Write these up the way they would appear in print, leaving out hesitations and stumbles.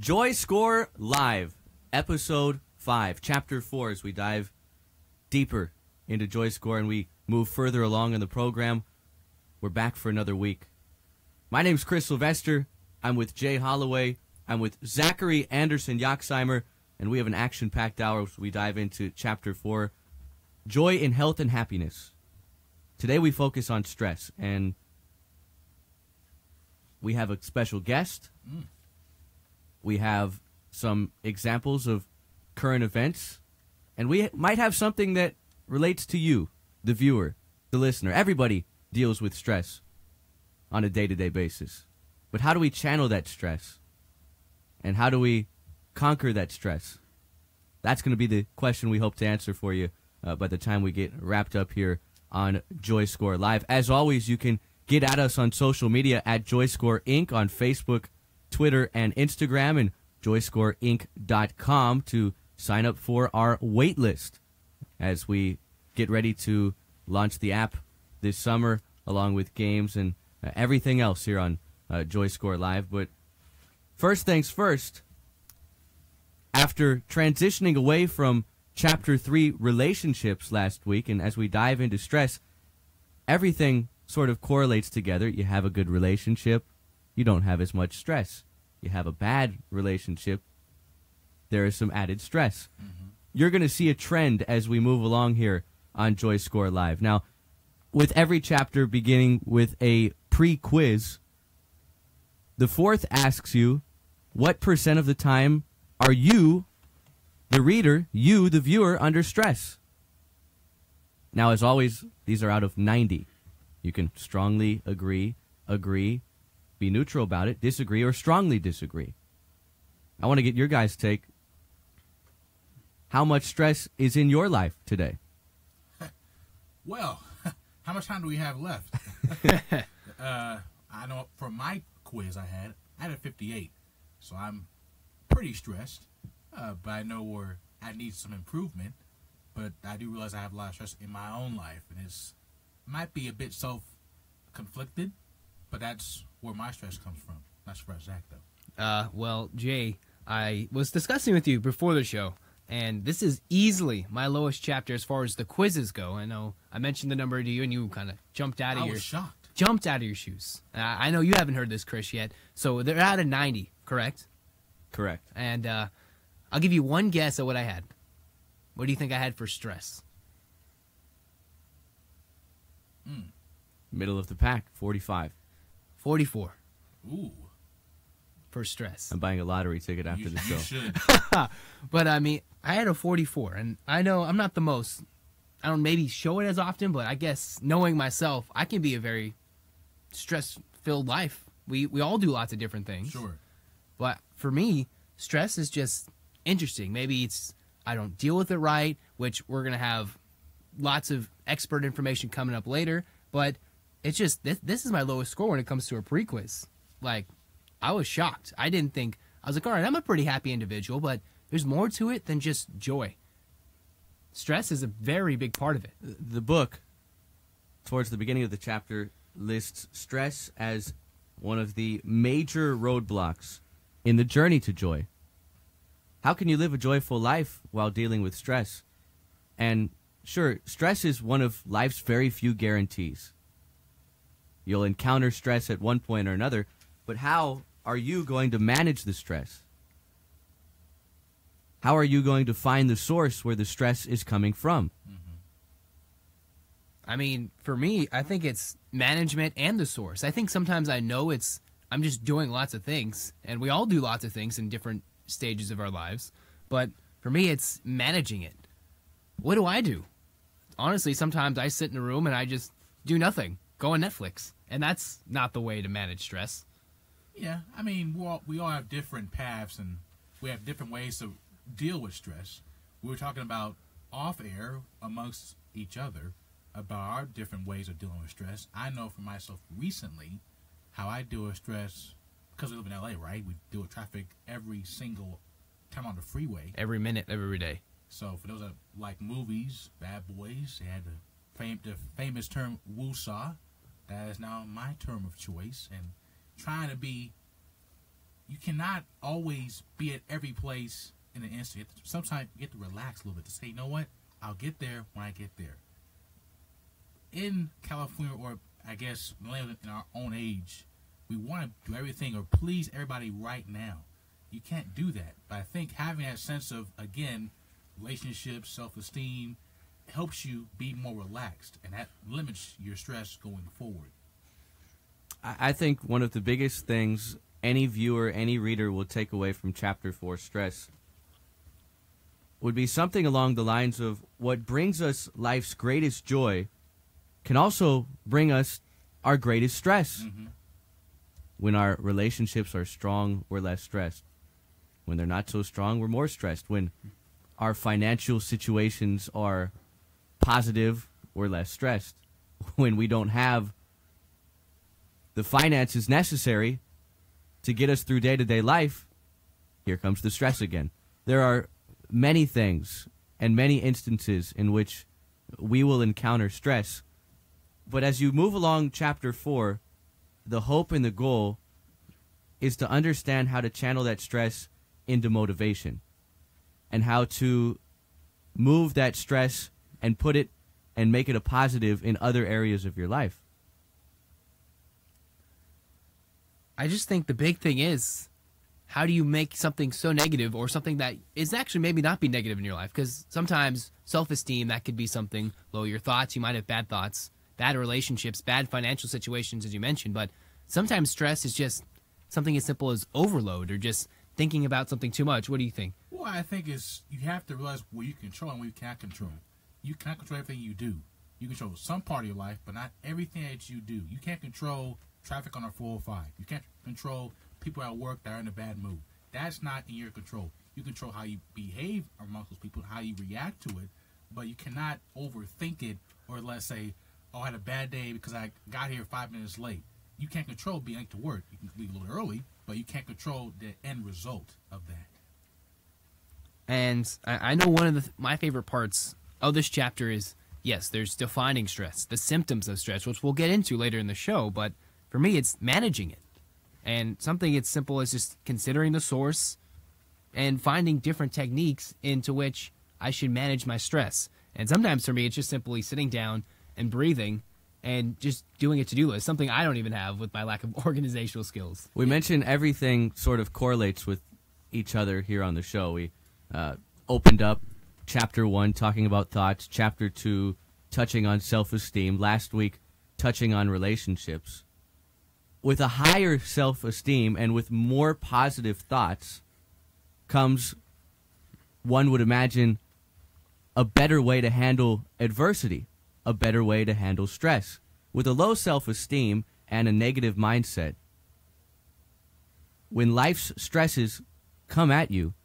JoyScore Live, Episode 5, Chapter 4, as we dive deeper into JoyScore and we move further along in the program. We're back for another week. My name's Chris Sylvester. I'm with Jay Holloway. I'm with Zachary Anderson Yaxheimer, and we have an action-packed hour as we dive into Chapter 4, Joy in Health and Happiness. Today we focus on stress, and we have a special guest. We have some examples of current events, and we might have something that relates to you, the viewer, the listener. Everybody deals with stress on a day-to-day basis. But how do we channel that stress? And how do we conquer that stress? That's going to be the question we hope to answer for you by the time we get wrapped up here on JoyScore Live. As always, you can get at us on social media at JoyScore Inc. on Facebook, Twitter, and Instagram, and joyscoreinc.com to sign up for our wait list as we get ready to launch the app this summer, along with games and everything else here on JoyScore Live. But first things first, after transitioning away from Chapter 3 relationships last week, and as we dive into stress, everything sort of correlates together. You have a good relationship, you don't have as much stress. You have a bad relationship, there is some added stress. You're going to see a trend as we move along here on JoyScore Live. Now, with every chapter beginning with a pre-quiz, the fourth asks you, what percent of the time are you, the reader, you, the viewer, under stress? Now, as always, these are out of 90. You can strongly agree, be neutral about it, disagree, or strongly disagree. I want to get your guys' take. How much stress is in your life today? Well, how much time do we have left? I know for my quiz I had a 58, so I'm pretty stressed. But I know where I need some improvement. But I do realize I have a lot of stress in my own life, and it might be a bit self-conflicted, but that's where my stress comes from. Not for Zach, though. Well, Jay, I was discussing with you before the show, and this is easily my lowest chapter as far as the quizzes go. I know I mentioned the number to you, and you kind of jumped out of your shoes. I know you haven't heard this, Chris, yet. So they're out of 90, correct? Correct. And I'll give you one guess at what I had. What do you think I had for stress? Middle of the pack, 45. 44. Ooh. For stress. I'm buying a lottery ticket after the show. You should. But, I mean, I had a 44, and I know I'm not the most, I don't maybe show it as often, but I guess knowing myself, I can be a very stress-filled life. We all do lots of different things. Sure. But for me, stress is just interesting. Maybe it's I don't deal with it right, which we're going to have lots of expert information coming up later, but it's just, this is my lowest score when it comes to a pre-quiz. Like, I was shocked. I didn't think, I was like, all right, I'm a pretty happy individual, but there's more to it than just joy. Stress is a very big part of it. The book, towards the beginning of the chapter, lists stress as one of the major roadblocks in the journey to joy. How can you live a joyful life while dealing with stress? And sure, stress is one of life's very few guarantees. You'll encounter stress at one point or another, but how are you going to manage the stress? How are you going to find the source where the stress is coming from? I mean, for me, I think it's management and the source. I think sometimes I know I'm just doing lots of things, and we all do lots of things in different stages of our lives, but for me, it's managing it. What do? Honestly, sometimes I sit in a room and I just do nothing. Go on Netflix. And that's not the way to manage stress. Yeah, I mean, we all have different paths, and we have different ways to deal with stress. We were talking about off-air amongst each other about our different ways of dealing with stress. I know for myself recently how I deal with stress because we live in L.A., right? We deal with traffic every single time on the freeway. Every minute, every day. So for those that like movies, Bad Boys, they had the famous term woosah. That is now my term of choice. And trying to be you cannot always be at every place in an instant. Sometimes you get to relax a little bit to say, you know what, I'll get there when I get there. In California, or I guess in our own age, we want to do everything or please everybody right now. You can't do that. But I think having that sense of, again, relationships, self-esteem, helps you be more relaxed, and that limits your stress going forward. I think one of the biggest things any viewer, any reader will take away from Chapter 4, Stress, would be something along the lines of what brings us life's greatest joy can also bring us our greatest stress. Mm-hmm. When our relationships are strong, we're less stressed. When they're not so strong, we're more stressed. When our financial situations are positive, we're less stressed. When we don't have the finances necessary to get us through day-to-day life, here comes the stress again. There are many things and many instances in which we will encounter stress. But as you move along Chapter 4, the hope and the goal is to understand how to channel that stress into motivation and how to move that stress and put it and make it a positive in other areas of your life. I just think the big thing is, how do you make something so negative, or something that is actually maybe not be negative in your life? Because sometimes self-esteem, that could be something low. Your thoughts, you might have bad thoughts, bad relationships, bad financial situations, as you mentioned. But sometimes stress is just something as simple as overload, or just thinking about something too much. What do you think? Well, I think is you have to realize what you control and what you can't control. You cannot control everything you do. You control some part of your life, but not everything that you do. You can't control traffic on a 405. You can't control people at work that are in a bad mood. That's not in your control. You control how you behave amongst those people, how you react to it, but you cannot overthink it, or let's say, oh, I had a bad day because I got here 5 minutes late. You can't control being late to work. You can leave a little early, but you can't control the end result of that. And I know one of my favorite parts of this chapter is, yes, there's defining stress, the symptoms of stress, which we'll get into later in the show, but for me, it's managing it. And something as simple as just considering the source and finding different techniques into which I should manage my stress. And sometimes for me, it's just simply sitting down and breathing and just doing a to-do list, something I don't even have with my lack of organizational skills. We mentioned everything sort of correlates with each other here on the show. We opened up Chapter 1 talking about thoughts, Chapter 2 touching on self-esteem, last week touching on relationships. With a higher self-esteem and with more positive thoughts comes, one would imagine, a better way to handle adversity, a better way to handle stress. With a low self-esteem and a negative mindset, when life's stresses come at you,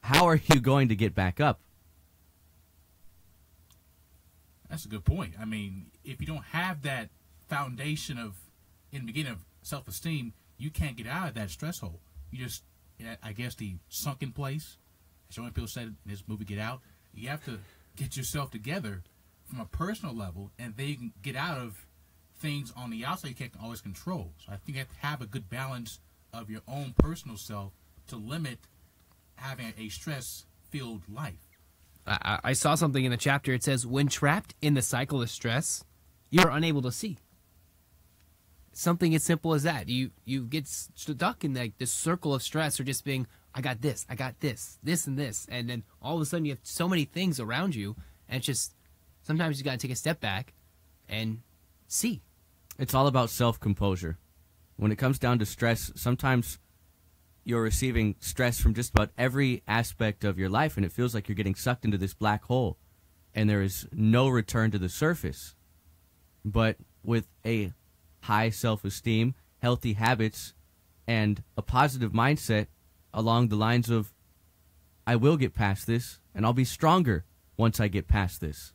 how are you going to get back up? That's a good point. I mean, if you don't have that foundation of, in the beginning, of self-esteem, you can't get out of that stress hole. You just, I guess, the sunken place, as so many people said in this movie, Get Out. You have to get yourself together from a personal level, and then you can get out of things on the outside you can't always control. So I think you have to have a good balance of your own personal self to limit having a stress-filled life. I saw something in the chapter. It says, when trapped in the cycle of stress, you're unable to see. Something as simple as that. You get stuck in this circle of stress, or just being, I got this, this and this. And then all of a sudden you have so many things around you, and it's just, sometimes you got to take a step back and see. It's all about self-composure. When it comes down to stress, sometimes you're receiving stress from just about every aspect of your life, and it feels like you're getting sucked into this black hole, and there is no return to the surface. But with a high self-esteem, healthy habits, and a positive mindset along the lines of, I will get past this, and I'll be stronger once I get past this,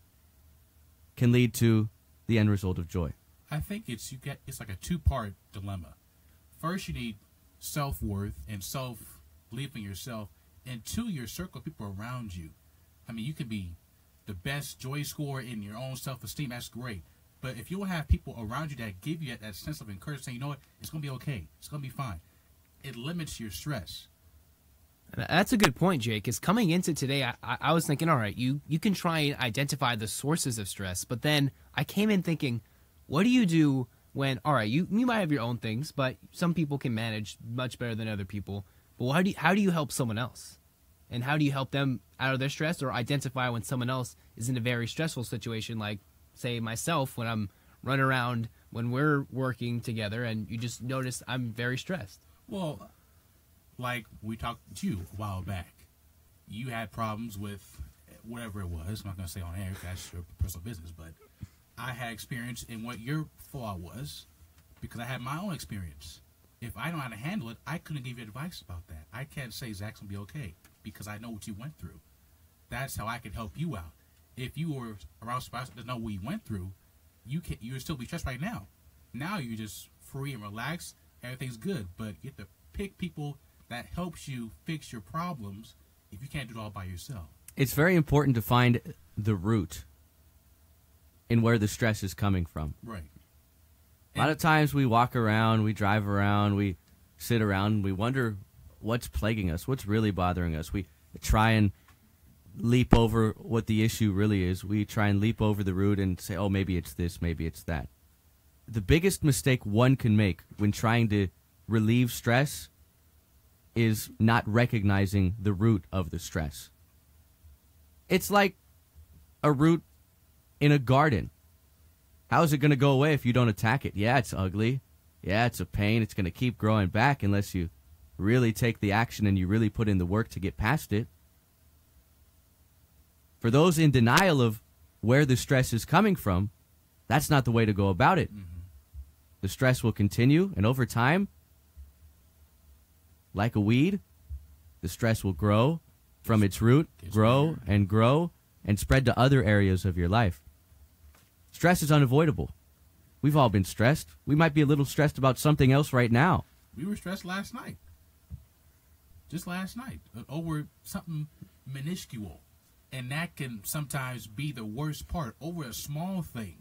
can lead to the end result of joy. I think it's like a two-part dilemma. First, you need self-worth and self-belief in yourself, and two, your circle of people around you. I mean, you can be the best JoyScore in your own self-esteem, that's great. But if you don't have people around you that give you that sense of encouragement, saying, you know what, it's going to be okay, it's going to be fine. it limits your stress. That's a good point, Jake. Because coming into today, I was thinking, all right, you can try and identify the sources of stress, but then I came in thinking, what do you do when, all right, you might have your own things, but some people can manage much better than other people. But how do you help someone else? And how do you help them out of their stress, or identify when someone else is in a very stressful situation, like, say, myself, when I'm running around when we're working together and you just notice I'm very stressed? Well, like we talked to you a while back, you had problems with whatever it was. I'm not going to say on air, that's your personal business, but I had experience in what your flaw was because I had my own experience. If I know how to handle it, I couldn't give you advice about that. I can't say Zach's going to be okay because I know what you went through. That's how I can help you out. If you were around somebody that know what you went through, you would still be stressed right now. Now you're just free and relaxed. Everything's good. But you have to pick people that helps you fix your problems if you can't do it all by yourself. It's very important to find the root in where the stress is coming from. Right. A lot of times we walk around, we drive around, we sit around, we wonder what's plaguing us, what's really bothering us. We try and leap over what the issue really is. We try and leap over the root and say, oh, maybe it's this, maybe it's that. The biggest mistake one can make when trying to relieve stress is not recognizing the root of the stress. It's like a root in a garden. How is it going to go away if you don't attack it? Yeah, it's ugly. Yeah, it's a pain. It's going to keep growing back unless you really take the action and you really put in the work to get past it. For those in denial of where the stress is coming from, that's not the way to go about it. Mm-hmm. The stress will continue, and over time, like a weed, the stress will grow from its root, grow, and spread to other areas of your life. Stress is unavoidable. We've all been stressed. We might be a little stressed about something else right now. We were stressed last night. Just last night. Over something minuscule. And that can sometimes be the worst part. Over a small thing.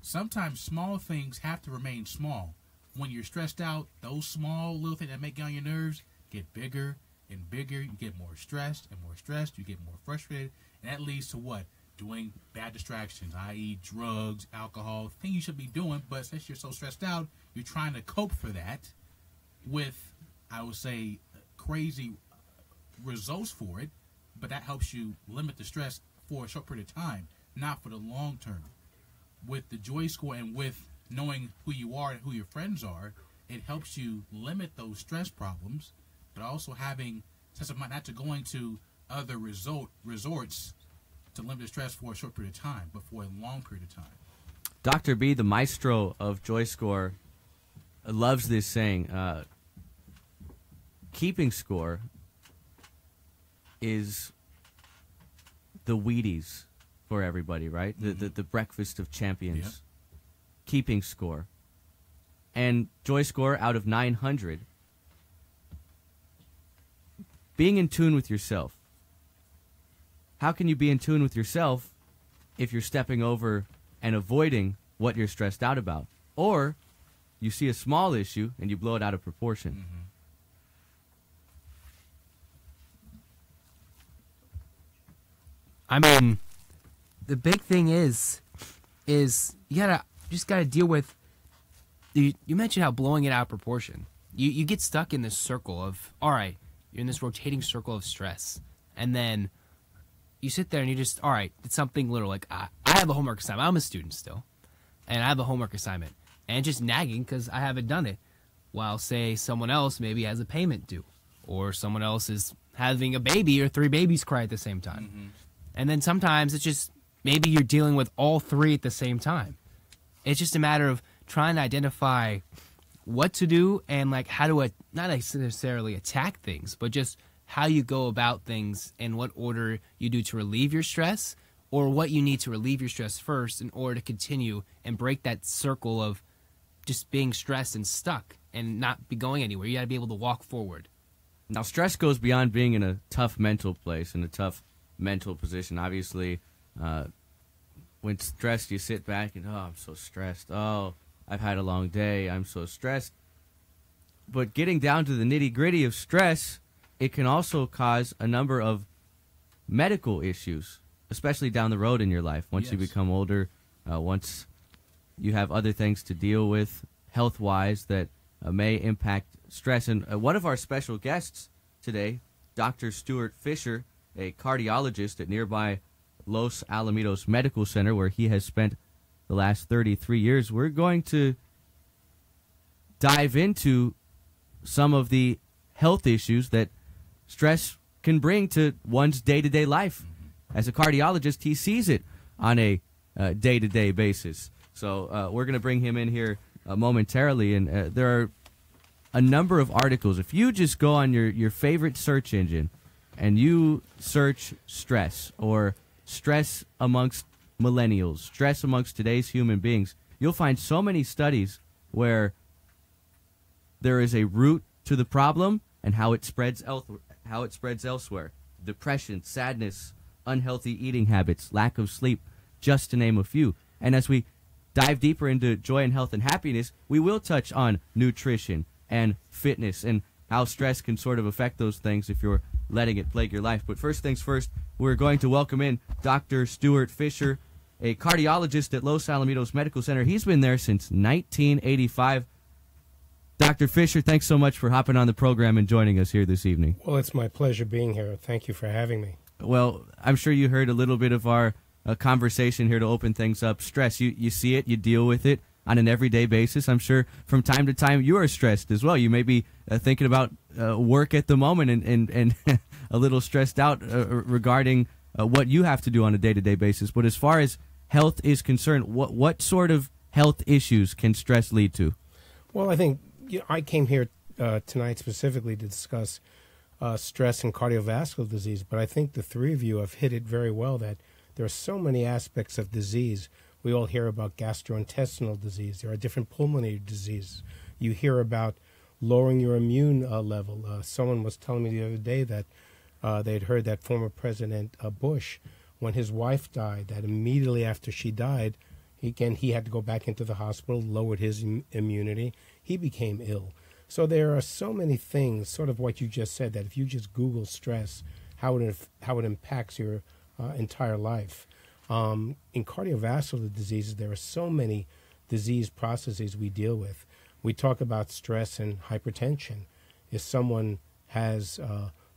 Sometimes small things have to remain small. When you're stressed out, those small little things that make get on your nerves get bigger and bigger. You get more stressed and more stressed. You get more frustrated. And that leads to what? Doing bad distractions, i.e. drugs, alcohol, things you should be doing, but since you're so stressed out, you're trying to cope for that with, I would say, crazy results for it, but that helps you limit the stress for a short period of time, not for the long term. With the JoyScore and with knowing who you are and who your friends are, it helps you limit those stress problems, but also having sense of mind not to going to other resorts to limit the stress for a short period of time, but for a long period of time. Dr. B, the maestro of JoyScore, loves this saying. Keeping score is the Wheaties for everybody, right? Mm-hmm. The breakfast of champions. Yep. Keeping score. And JoyScore, out of 900, being in tune with yourself. How can you be in tune with yourself if you're stepping over and avoiding what you're stressed out about? Or you see a small issue and you blow it out of proportion. Mm-hmm. I mean, the big thing is you just gotta deal with. You mentioned how blowing it out of proportion. You get stuck in this circle of, all right, you're in this rotating circle of stress, and then you sit there and you just, all right, it's something little. Like, I have a homework assignment. I'm a student still. And I have a homework assignment. And just nagging because I haven't done it. While, say, someone else maybe has a payment due. Or someone else is having a baby or 3 babies cry at the same time. Mm-hmm. And then sometimes it's just, maybe you're dealing with all 3 at the same time. It's just a matter of trying to identify what to do and, like, how to, not necessarily attack things, but just how you go about things and what order you do to relieve your stress, or what you need to relieve your stress first in order to continue and break that circle of just being stressed and stuck and not be going anywhere. You got to be able to walk forward. Now, stress goes beyond being in a tough mental place, in a tough mental position. Obviously, when stressed, you sit back and, oh, I'm so stressed. Oh, I've had a long day. I'm so stressed. But getting down to the nitty-gritty of stress, it can also cause a number of medical issues, especially down the road in your life. Once you Yes. become older, once you have other things to deal with health-wise that may impact stress. And one of our special guests today, Dr. Stuart Fischer, a cardiologist at nearby Los Alamitos Medical Center, where he has spent the last 33 years. We're going to dive into some of the health issues that stress can bring to one's day-to-day life. As a cardiologist, he sees it on a day-to-day basis. So we're going to bring him in here momentarily, and there are a number of articles. If you just go on your favorite search engine and you search stress or stress amongst millennials, stress amongst today's human beings, you'll find so many studies where there is a root to the problem and how it spreads elsewhere. Depression, sadness, unhealthy eating habits, lack of sleep, just to name a few. And as we dive deeper into joy and health and happiness, we will touch on nutrition and fitness and how stress can sort of affect those things if you're letting it plague your life. But first things first, we're going to welcome in Dr. Stuart Fischer, a cardiologist at Los Alamitos Medical Center. He's been there since 1985. Dr. Fischer, thanks so much for hopping on the program and joining us here this evening. Well, it's my pleasure being here. Thank you for having me. Well, I'm sure you heard a little bit of our conversation here to open things up. Stress, you see it, you deal with it on an everyday basis. I'm sure from time to time you are stressed as well. You may be thinking about work at the moment and a little stressed out regarding what you have to do on a day-to-day basis. But as far as health is concerned, what sort of health issues can stress lead to? Well, I think I came here tonight specifically to discuss stress and cardiovascular disease, but I think the three of you have hit it very well that there are so many aspects of disease. We all hear about gastrointestinal disease. There are different pulmonary diseases. You hear about lowering your immune level. Someone was telling me the other day that they'd heard that former President Bush, when his wife died, that immediately after she died, he had to go back into the hospital, lowered his immunity. He became ill. So there are so many things, sort of what you just said, that if you just Google stress, how it impacts your entire life. In cardiovascular diseases, there are so many disease processes we deal with. We talk about stress and hypertension. If someone has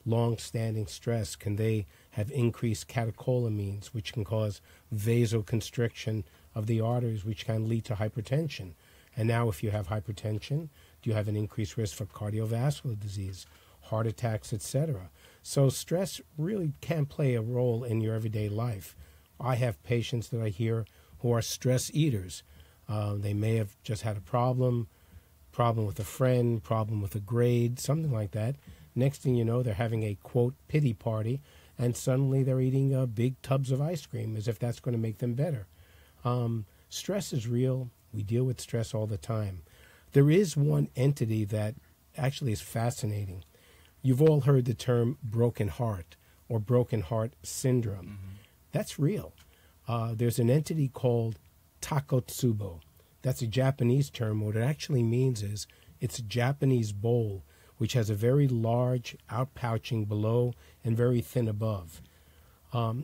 long-standing stress, can they have increased catecholamines, which can cause vasoconstriction of the arteries, which can lead to hypertension? And now if you have hypertension, do you have an increased risk for cardiovascular disease, heart attacks, etc.? So stress really can play a role in your everyday life. I have patients that I hear who are stress eaters. They may have just had a problem with a friend, problem with a grade, something like that. Next thing you know, they're having a, quote, pity party, and suddenly they're eating big tubs of ice cream as if that's going to make them better. Stress is real. We deal with stress all the time. There is one entity that actually is fascinating. You've all heard the term broken heart or broken heart syndrome. Mm-hmm. That's real. There's an entity called takotsubo. That's a Japanese term. What it actually means is it's a Japanese bowl, which has a very large outpouching below and very thin above.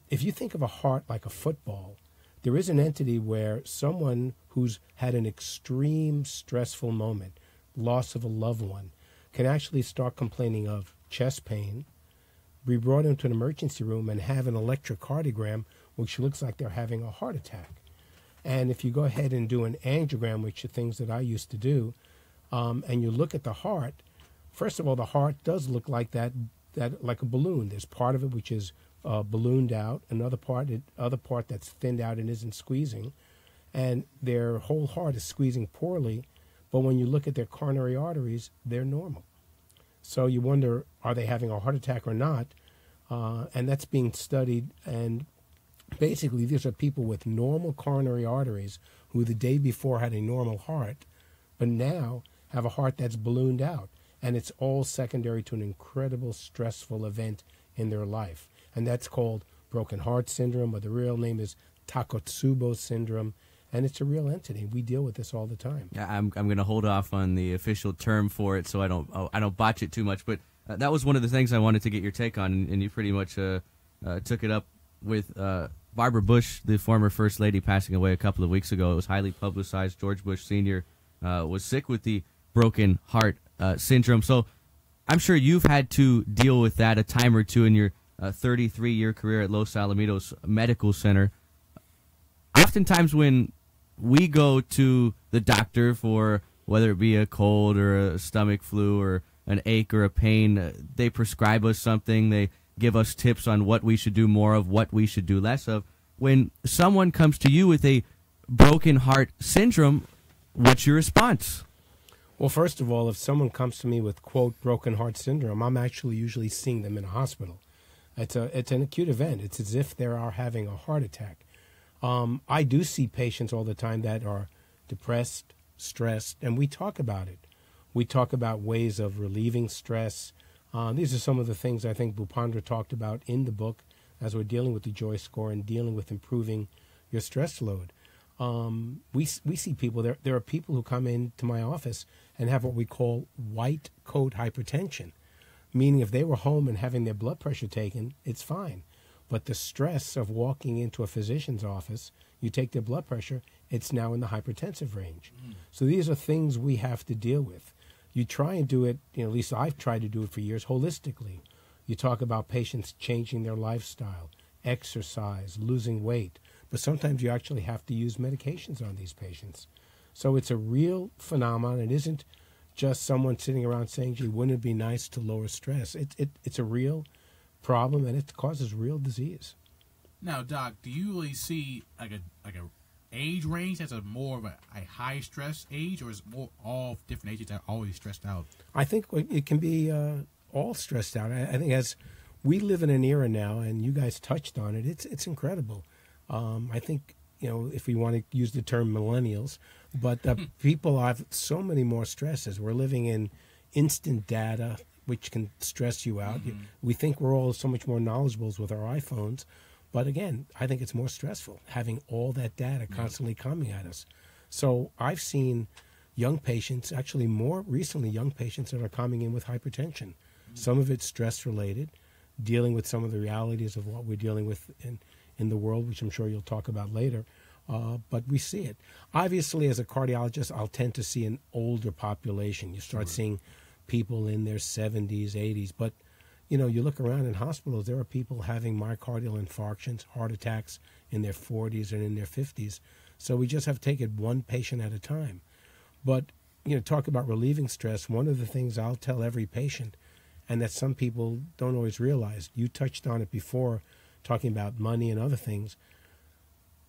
If you think of a heart like a football, there is an entity where someone who's had an extreme stressful moment, loss of a loved one, can actually start complaining of chest pain, be brought into an emergency room and have an electrocardiogram, which looks like they're having a heart attack. And if you go ahead and do an angiogram, which are things that I used to do, and you look at the heart, first of all, the heart does look like that like a balloon. There's part of it which is ballooned out, other part that's thinned out and isn't squeezing, and their whole heart is squeezing poorly. But when you look at their coronary arteries, they're normal. So you wonder, are they having a heart attack or not? And that's being studied. And basically, these are people with normal coronary arteries who the day before had a normal heart, but now have a heart that's ballooned out. And it's all secondary to an incredible stressful event in their life. And that's called broken heart syndrome, or the real name is Takotsubo syndrome. and it's a real entity. We deal with this all the time. Yeah, I'm going to hold off on the official term for it so I don't botch it too much. But that was one of the things I wanted to get your take on, and you pretty much took it up with Barbara Bush, the former First Lady, passing away a couple of weeks ago. It was highly publicized. George Bush Sr. Was sick with the broken heart syndrome. So I'm sure you've had to deal with that a time or two in your 33-year career at Los Alamitos Medical Center. Oftentimes when we go to the doctor for whether it be a cold or a stomach flu or an ache or a pain, they prescribe us something. They give us tips on what we should do more of, what we should do less of. When someone comes to you with a broken heart syndrome, what's your response? Well, first of all, if someone comes to me with, quote, broken heart syndrome, I'm actually usually seeing them in a hospital. It's an acute event. It's as if they are having a heart attack. I do see patients all the time that are depressed, stressed, and we talk about it. We talk about ways of relieving stress. These are some of the things I think Bhupendra talked about in the book as we're dealing with the JoyScore and dealing with improving your stress load. We see people, there are people who come into my office and have what we call white coat hypertension, meaning if they were home and having their blood pressure taken, it's fine. But the stress of walking into a physician's office, you take their blood pressure, it's now in the hypertensive range. So these are things we have to deal with. You try and do it, at least I've tried to do it for years, holistically. You talk about patients changing their lifestyle, exercise, losing weight, but sometimes you actually have to use medications on these patients. So it's a real phenomenon. It isn't just someone sitting around saying, gee, wouldn't it be nice to lower stress? It's a real problem, and it causes real disease. Now, Doc, do you really see like a age range that's more of a high stress age, or is it more all different ages that are always stressed out? I think it can be all stressed out. I think as we live in an era now, and you guys touched on it, it's incredible. I think, if we want to use the term millennials, but people have so many more stresses. We're living in instant data, which can stress you out. We think we're all so much more knowledgeable with our iPhones, but again, I think it's more stressful having all that data constantly coming at us. So I've seen young patients, actually more recently young patients that are coming in with hypertension. Some of it's stress-related, dealing with some of the realities of what we're dealing with in the world, which I'm sure you'll talk about later. But we see it. Obviously, as a cardiologist, I'll tend to see an older population. You start seeing people in their 70s, 80s. But, you look around in hospitals, there are people having myocardial infarctions, heart attacks in their 40s and in their 50s. So we just have to take it one patient at a time. But, talk about relieving stress. One of the things I'll tell every patient, and that some people don't always realize, you touched on it before, talking about money and other things.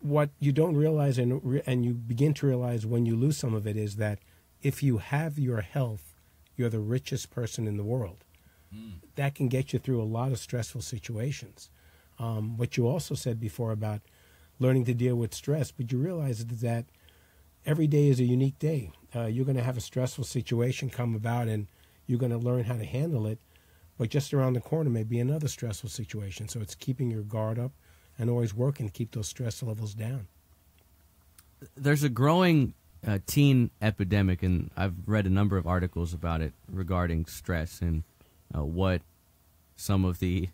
What you don't realize and you begin to realize when you lose some of it is that if you have your health, you're the richest person in the world. That can get you through a lot of stressful situations. What you also said before about learning to deal with stress, but you realize that every day is a unique day. You're going to have a stressful situation come about and you're going to learn how to handle it, but just around the corner may be another stressful situation. So it's keeping your guard up and always working to keep those stress levels down. There's a growing teen epidemic, and I've read a number of articles about it regarding stress and what some of the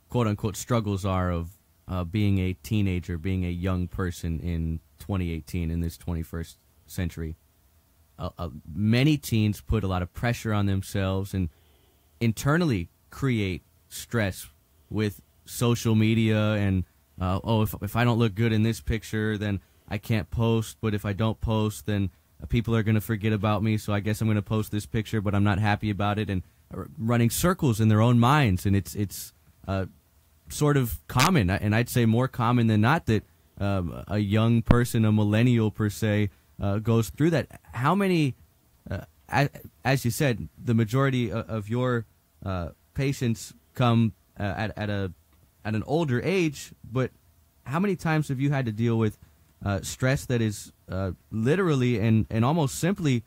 quote-unquote struggles are of being a teenager, being a young person in 2018, in this 21st century. Many teens put a lot of pressure on themselves and internally create stress with social media and, if I don't look good in this picture, then I can't post. But if I don't post, then people are going to forget about me. So I guess I'm going to post this picture, but I'm not happy about it. And running circles in their own minds. And it's sort of common, and I'd say more common than not, that a young person, a millennial per se, goes through that. How many, as you said, the majority of your patients come at an older age, but how many times have you had to deal with stress that is literally and almost simply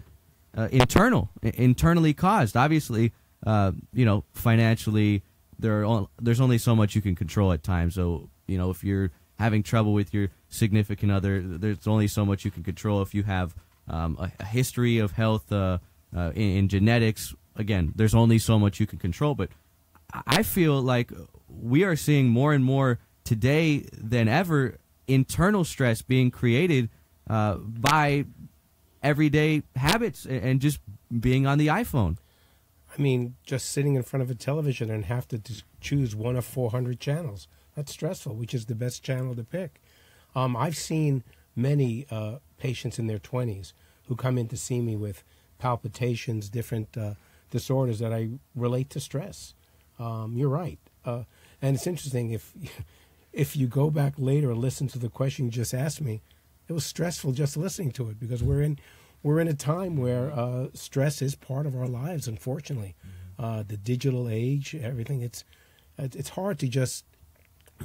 internally caused? Obviously, financially, there's only so much you can control at times. So, if you're having trouble with your significant other. There's only so much you can control. If you have a history of health in genetics, again, there's only so much you can control. But I feel like we are seeing more and more today than ever internal stress being created by everyday habits and just being on the iPhone. I mean, just sitting in front of a television and have to choose one of 400 channels. That's stressful, which is the best channel to pick. I've seen many patients in their 20s who come in to see me with palpitations, different disorders that I relate to stress. You're right. And it's interesting, if you go back later and listen to the question you just asked me, it was stressful just listening to it, because we're in a time where stress is part of our lives, unfortunately. The digital age, everything, it's hard to just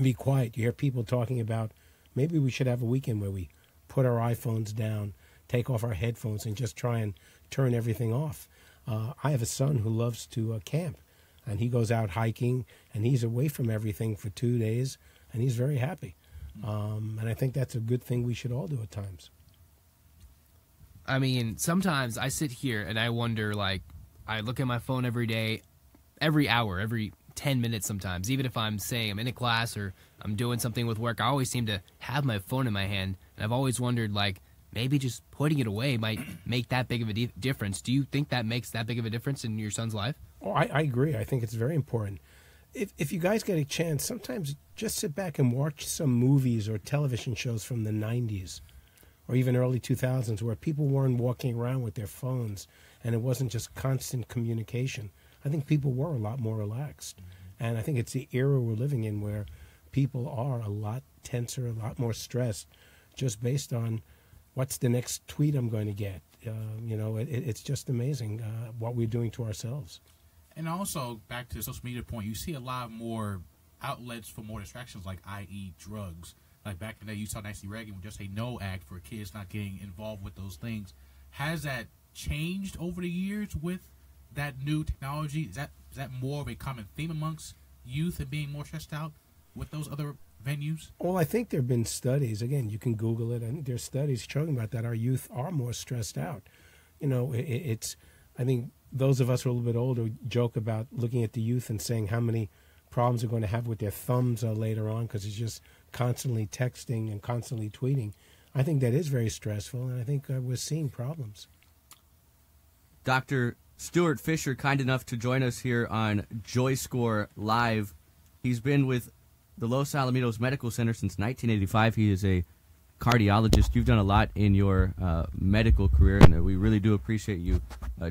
be quiet. You hear people talking about maybe we should have a weekend where we put our iPhones down, take off our headphones, and just try and turn everything off. I have a son who loves to camp, and he goes out hiking, and he's away from everything for 2 days, and he's very happy. And I think that's a good thing we should all do at times. I mean, sometimes I sit here and I wonder, like, I look at my phone every day, every hour, every 10 minutes sometimes. Even if I'm saying I'm in a class or I'm doing something with work, I always seem to have my phone in my hand. And I've always wondered, like, maybe just putting it away might make that big of a difference. Do you think that makes that big of a difference in your son's life? Oh, I agree. I think it's very important. If you guys get a chance, sometimes just sit back and watch some movies or television shows from the 90s or even early 2000s where people weren't walking around with their phones and it wasn't just constant communication. I think people were a lot more relaxed. And I think it's the era we're living in where people are a lot tenser, a lot more stressed, just based on what's the next tweet I'm going to get. It's just amazing what we're doing to ourselves. And also, back to the social media point, you see a lot more outlets for more distractions, like i.e. drugs. Like back in the day, you saw Nancy Reagan with just a no act for kids not getting involved with those things. Has that changed over the years with that new technology? Is that more of a common theme amongst youth and being more stressed out with those other venues? Well, I think there have been studies. Again, you can Google it. I think there's studies showing about that. Our youth are more stressed out. I think those of us who are a little bit older joke about looking at the youth and saying how many problems they're going to have with their thumbs later on because it's just constantly texting and constantly tweeting. I think that is very stressful, and I think we're seeing problems. Dr. Stuart Fischer, kind enough to join us here on JoyScore Live. He's been with the Los Alamitos Medical Center since 1985. He is a cardiologist. You've done a lot in your medical career, and we really do appreciate you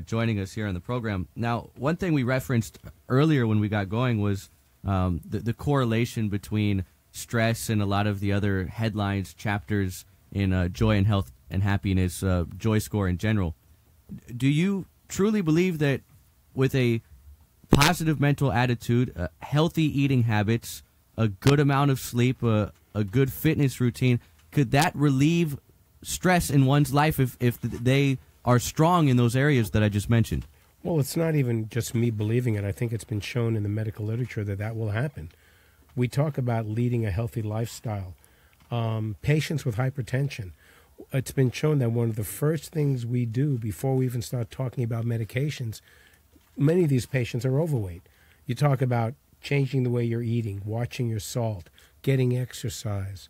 joining us here on the program. Now, one thing we referenced earlier when we got going was the correlation between stress and a lot of the other headlines, chapters in Joy and Health and Happiness, JoyScore in general. Do you truly believe that with a positive mental attitude, healthy eating habits, a good amount of sleep, a good fitness routine, could that relieve stress in one's life if they are strong in those areas that I just mentioned? Well, it's not even just me believing it. I think it's been shown in the medical literature that will happen. We talk about leading a healthy lifestyle. Patients with hypertension, it's been shown that one of the first things we do before we even start talking about medications, many of these patients are overweight. You talk about changing the way you're eating, watching your salt, getting exercise,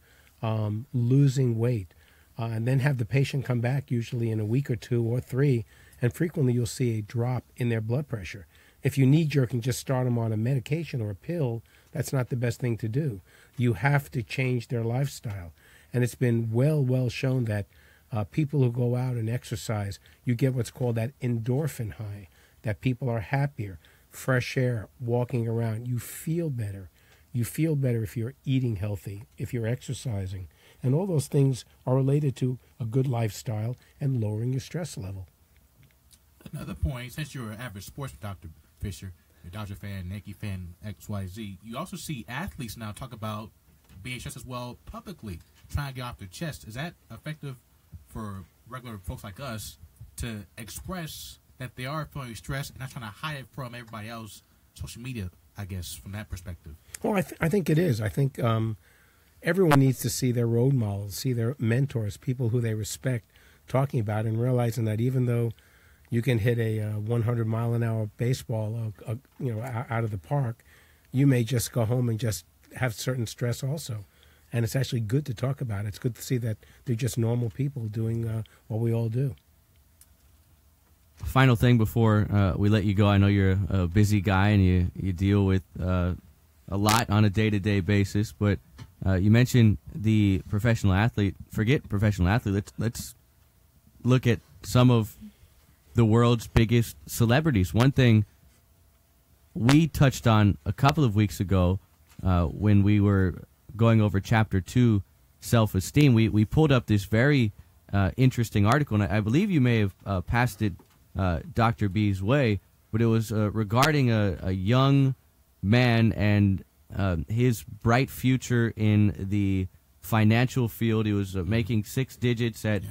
losing weight, and then have the patient come back usually in a week or 2 or 3, and frequently you'll see a drop in their blood pressure. If you knee-jerk and just start them on a medication or a pill, that's not the best thing to do. You have to change their lifestyle. And it's been well shown that people who go out and exercise, you get what's called that endorphin high, that people are happier, fresh air, walking around. You feel better. You feel better if you're eating healthy, if you're exercising. And all those things are related to a good lifestyle and lowering your stress level. Another point, since you're an average sports Dr. Fischer, you're a Dodger fan, Yankee fan, XYZ, you also see athletes now talk about being stressed as well publicly, trying to get off their chest. Is that effective for regular folks like us to express that they are feeling stressed and not trying to hide it from everybody else, social media, I guess, from that perspective? Well, I think it is. I think everyone needs to see their role models, see their mentors, people who they respect, talking about it, and realizing that even though you can hit a 100-mile-an-hour baseball, out of the park, you may just go home and just have certain stress also. And it's actually good to talk about it. It's good to see that they're just normal people doing what we all do. Final thing before we let you go. I know you're a busy guy and you deal with a lot on a day-to-day basis, but you mentioned the professional athlete. Forget professional athlete. Let's look at some of the world's biggest celebrities. One thing we touched on a couple of weeks ago when we were going over Chapter 2, self-esteem, we pulled up this very interesting article, and I believe you may have passed it Dr. B's way, but it was regarding a young man and his bright future in the financial field. He was making 6 digits at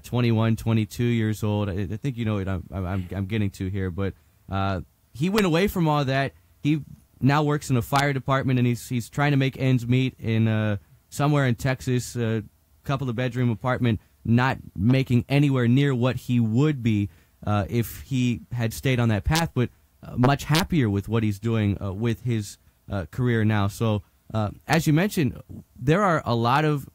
21, 22 years old. I think you know what I'm getting to here, but he went away from all that. He now works in a fire department, and he's trying to make ends meet in somewhere in Texas, a couple of bedroom apartment, not making anywhere near what he would be if he had stayed on that path, but much happier with what he's doing with his career now. So, as you mentioned, there are a lot of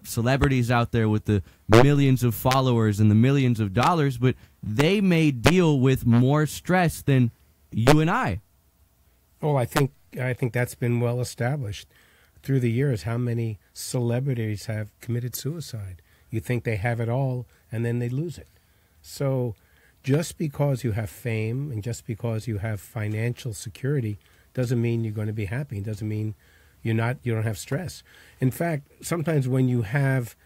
celebrities out there with the millions of followers and the millions of dollars, but they may deal with more stress than you and I. Oh, I think that's been well established through the years. How many celebrities have committed suicide? You think they have it all, and then they lose it. So just because you have fame and just because you have financial security doesn't mean you're going to be happy. It doesn't mean you don't have stress. In fact, sometimes when you have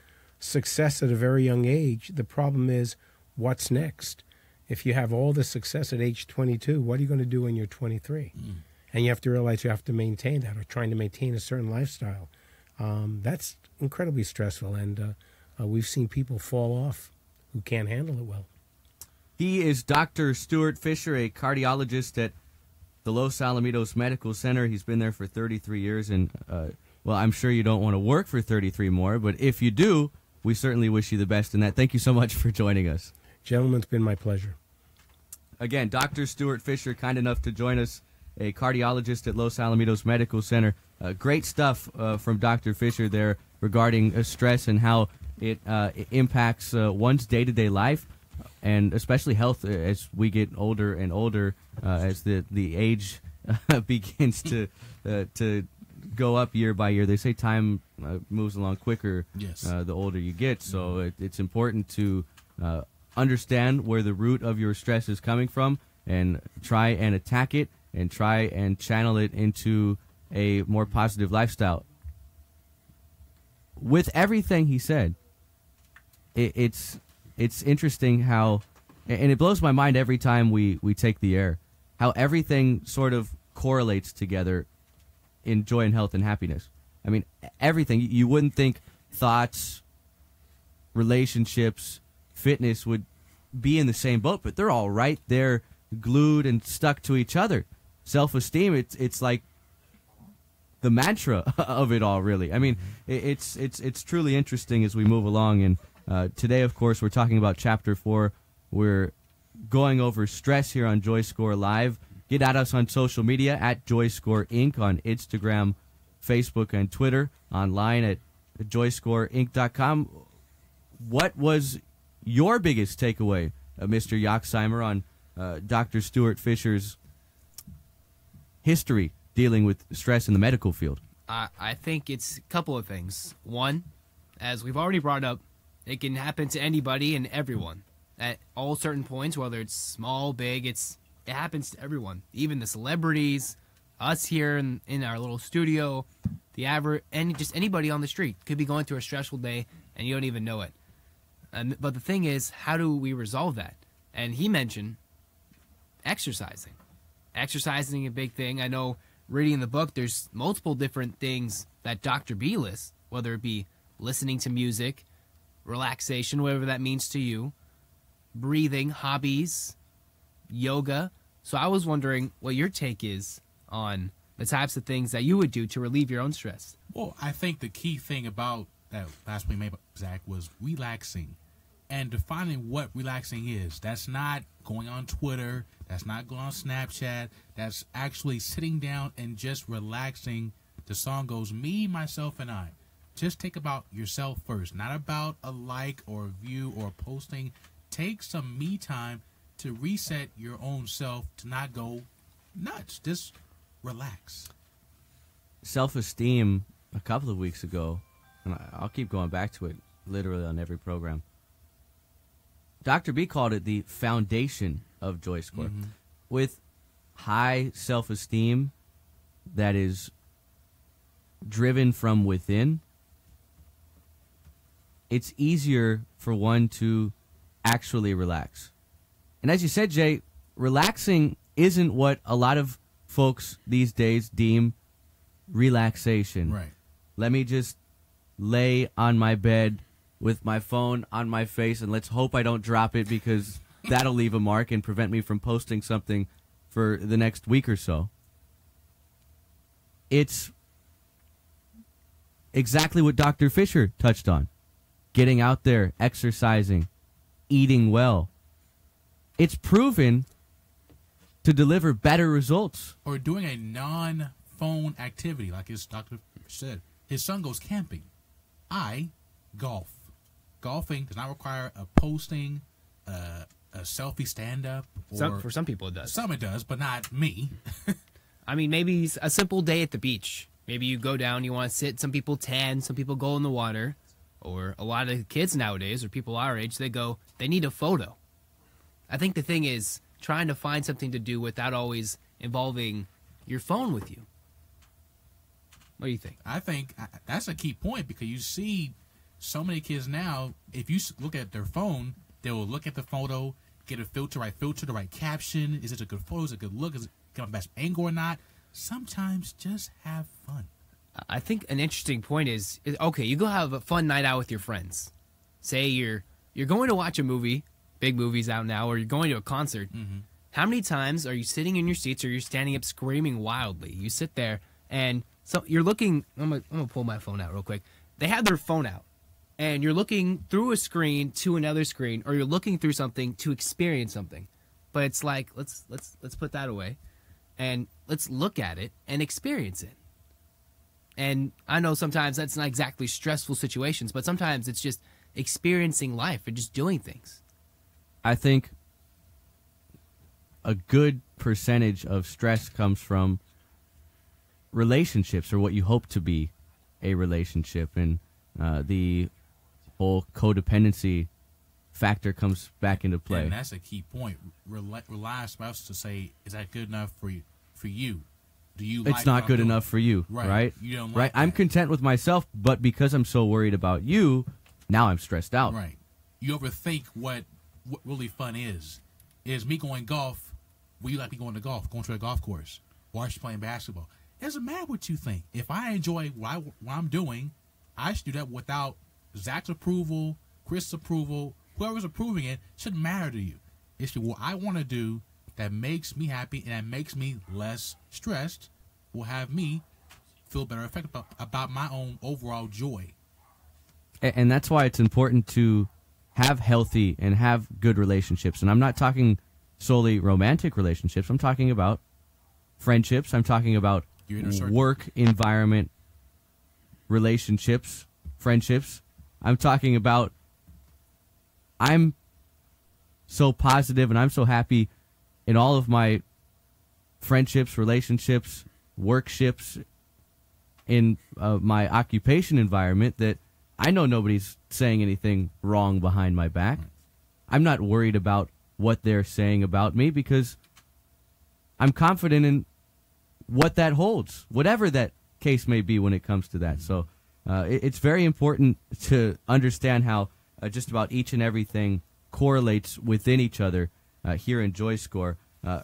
success at a very young age, the problem is what's next. If you have all the success at age 22, what are you going to do when you're 23? And you have to realize you have to maintain that, or trying to maintain a certain lifestyle. That's incredibly stressful, and we've seen people fall off who can't handle it well. He is Dr. Stuart Fischer, a cardiologist at the Los Alamitos Medical Center. He's been there for 33 years, and, well, I'm sure you don't want to work for 33 more, but if you do, we certainly wish you the best in that. Thank you so much for joining us. Gentlemen, it's been my pleasure. Again, Dr. Stuart Fischer, kind enough to join us, a cardiologist at Los Alamitos Medical Center. Great stuff from Dr. Fischer there regarding stress and how it impacts one's day-to-day life, and especially health as we get older and older, as the age begins to go up year by year. They say time moves along quicker the older you get, so it's important to understand where the root of your stress is coming from and try and attack it and try and channel it into a more positive lifestyle. With everything he said, it's interesting how, and it blows my mind every time we take the air, how everything sort of correlates together in joy and health and happiness. I mean, everything. You wouldn't think thoughts, relationships, fitness would be in the same boat, but they're all right there, glued and stuck to each other. Self-esteem, it's like the mantra of it all, really. I mean, it's truly interesting as we move along. And today, of course, we're talking about Chapter 4. We're going over stress here on JoyScore Live. Get at us on social media at JoyScore Inc. on Instagram, Facebook, and Twitter. Online at JoyScoreInc.com. What was your biggest takeaway, Mr. Yoxheimer, on Dr. Stuart Fischer's history dealing with stress in the medical field? I think it's a couple of things. One, as we've already brought up, it can happen to anybody and everyone at all certain points, whether it's small, big. It happens to everyone, even the celebrities, us here in our little studio, the average, and just anybody on the street could be going through a stressful day and you don't even know it. But the thing is, how do we resolve that? And he mentioned exercising. Exercising a big thing. I know reading the book, there's multiple different things that Dr. B lists, whether it be listening to music, relaxation, whatever that means to you, breathing, hobbies, yoga. So I was wondering what your take is on the types of things that you would do to relieve your own stress. Well, I think the key thing about that last point you made, Zach, was relaxing and defining what relaxing is. That's not going on Twitter. That's not going on Snapchat. That's actually sitting down and just relaxing. The song goes, me, myself, and I. Just think about yourself first, not about a like or a view or a posting. Take some me time to reset your own self, to not go nuts. Just relax. Self-esteem a couple of weeks ago, and I'll keep going back to it literally on every program. Dr. B called it the foundation of JoyScore. Mm-hmm. With high self-esteem that is driven from within, it's easier for one to actually relax. And as you said, Jay, relaxing isn't what a lot of folks these days deem relaxation. Right. Let me just lay on my bed with my phone on my face and let's hope I don't drop it, because that'll leave a mark and prevent me from posting something for the next week or so. It's exactly what Dr. Fischer touched on. Getting out there, exercising, eating well. It's proven to deliver better results. Or doing a non-phone activity, like his doctor said. His son goes camping. I golf. Golfing does not require a posting, a selfie stand-up. For some people it does. Some it does, but not me. I mean, maybe a simple day at the beach. Maybe you go down, you want to sit. Some people tan, some people go in the water. Or a lot of kids nowadays, or people our age, they need a photo. I think the thing is trying to find something to do without always involving your phone with you. What do you think? I think that's a key point, because you see so many kids now, if you look at their phone, they will look at the photo, get a filter, the right caption. Is it a good photo? Is it a good look? Is it got the best angle or not? Sometimes just have fun. I think an interesting point is okay, you go have a fun night out with your friends. Say you're going to watch a movie, big movies out now, or you're going to a concert. Mm-hmm. How many times are you sitting in your seats or you're standing up screaming wildly? You sit there and so you're looking. I'm gonna pull my phone out real quick. They have their phone out, and you're looking through a screen to another screen, or you're looking through something to experience something. But it's like let's put that away, and let's look at it and experience it. And I know sometimes that's not exactly stressful situations, but sometimes it's just experiencing life and just doing things. I think a good percentage of stress comes from relationships, or what you hope to be a relationship, and the whole codependency factor comes back into play. And that's a key point. Rely on spouse to say, is that good enough for you? Do you like it's not good enough for you, right? You don't like right? that. I'm content with myself, but because I'm so worried about you, now I'm stressed out. Right. You overthink what really fun is. Is me going golf? Will you like me going to golf? Going to a golf course? Or is she playing basketball? It doesn't matter what you think. If I enjoy what I'm doing, I should do that without Zach's approval, Chris' approval, whoever's approving it. Shouldn't matter to you. It's what I want to do that makes me happy and that makes me less stressed, will have me feel better affected about my own overall joy. And that's why it's important to have healthy and have good relationships. And I'm not talking solely romantic relationships. I'm talking about friendships. I'm talking about work environment relationships, friendships. I'm talking about I'm so positive and I'm so happy in all of my friendships, relationships, workships, in my occupation environment, that I know nobody's saying anything wrong behind my back. I'm not worried about what they're saying about me because I'm confident in what that holds, whatever that case may be when it comes to that. So it's very important to understand how just about each and everything correlates within each other here in JoyScore.